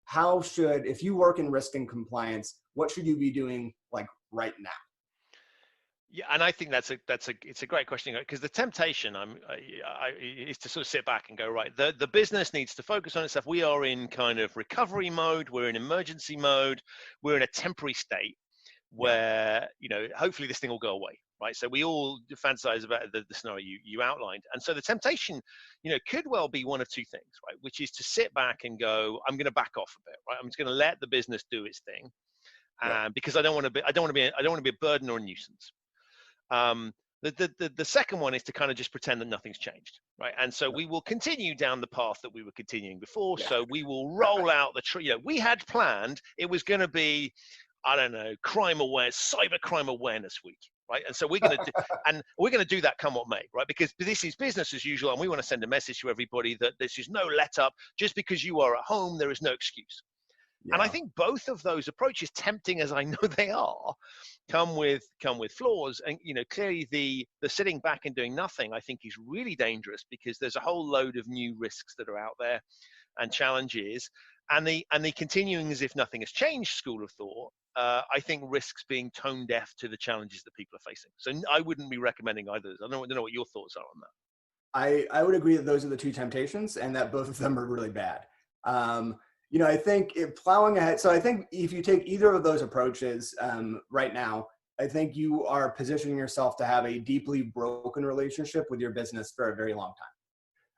how should, if you work in risk and compliance, what should you be doing like right now? Yeah, and I think it's a great question, because the temptation is to sort of sit back and go, right, the business needs to focus on itself. We are in kind of recovery mode, we're in emergency mode, we're in a temporary state Yeah. where, hopefully this thing will go away, right? So we all fantasize about the scenario you outlined, and so the temptation, could well be one of two things, right? Which is to sit back and go, I'm going to back off a bit, right? I'm just going to let the business do its thing, because I don't want to be a burden or a nuisance. The second one is to kind of just pretend that nothing's changed, right? And so we will continue down the path that we were continuing before. So we will roll out we had planned it was going to be, I don't know, cyber crime awareness week, right? And so we're going to do that come what may, right? Because this is business as usual, and we want to send a message to everybody that this is no let up. Just because you are at home, there is no excuse. Yeah. And I think both of those approaches, tempting as I know they are, come with flaws. And clearly the sitting back and doing nothing, I think, is really dangerous, because there's a whole load of new risks that are out there and challenges. And the continuing as if nothing has changed school of thought, I think, risks being tone deaf to the challenges that people are facing. So I wouldn't be recommending either. I don't know what your thoughts are on that. I would agree that those are the two temptations, and that both of them are really bad. I think plowing ahead. So I think if you take either of those approaches right now, I think you are positioning yourself to have a deeply broken relationship with your business for a very long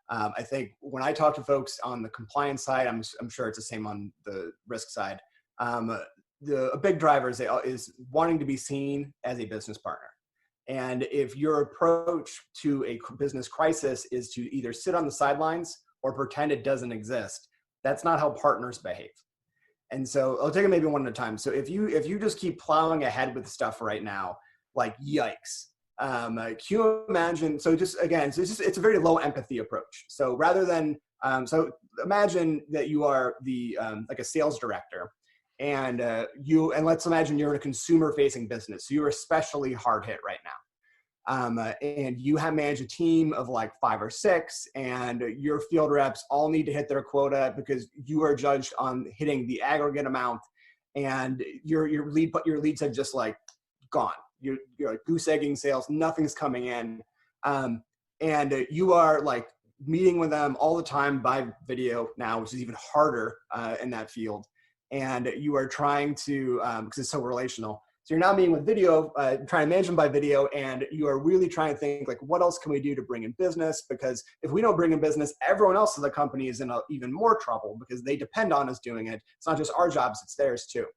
time. I think when I talk to folks on the compliance side, I'm sure it's the same on the risk side. A big driver is wanting to be seen as a business partner. And if your approach to a business crisis is to either sit on the sidelines or pretend it doesn't exist, that's not how partners behave. And so I'll take it maybe one at a time. So if you just keep plowing ahead with stuff right now, like yikes, can you imagine? So just again, it's a very low empathy approach. So rather than so imagine that you are like a sales director, and let's imagine you're in a consumer facing business. So you're especially hard hit right now. And you have managed a team of like 5 or 6, and your field reps all need to hit their quota because you are judged on hitting the aggregate amount, and your leads have just like gone. You're like goose egging sales, nothing's coming in, and you are like meeting with them all the time by video now, which is even harder in that field. And you are trying to, because it's so relational. So you're now meeting with video, trying to manage them by video, and you are really trying to think like, what else can we do to bring in business? Because if we don't bring in business, everyone else in the company is in even more trouble because they depend on us doing it. It's not just our jobs, it's theirs too.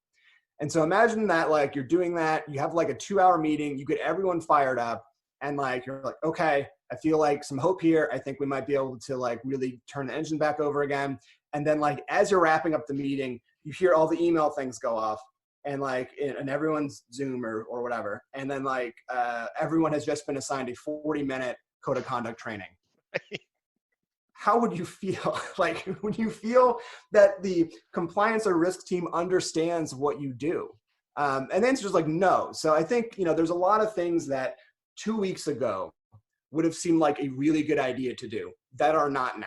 And so imagine that like you're doing that, you have like a 2-hour meeting, you get everyone fired up, and like you're like, okay, I feel like some hope here. I think we might be able to like really turn the engine back over again. And then like as you're wrapping up the meeting, you hear all the email things go off. And like in everyone's Zoom or whatever. And then like everyone has just been assigned a 40-minute code of conduct training. How would you feel? Like, would you feel that the compliance or risk team understands what you do? And the answer is like, no. So I think, there's a lot of things that 2 weeks ago would have seemed like a really good idea to do that are not now.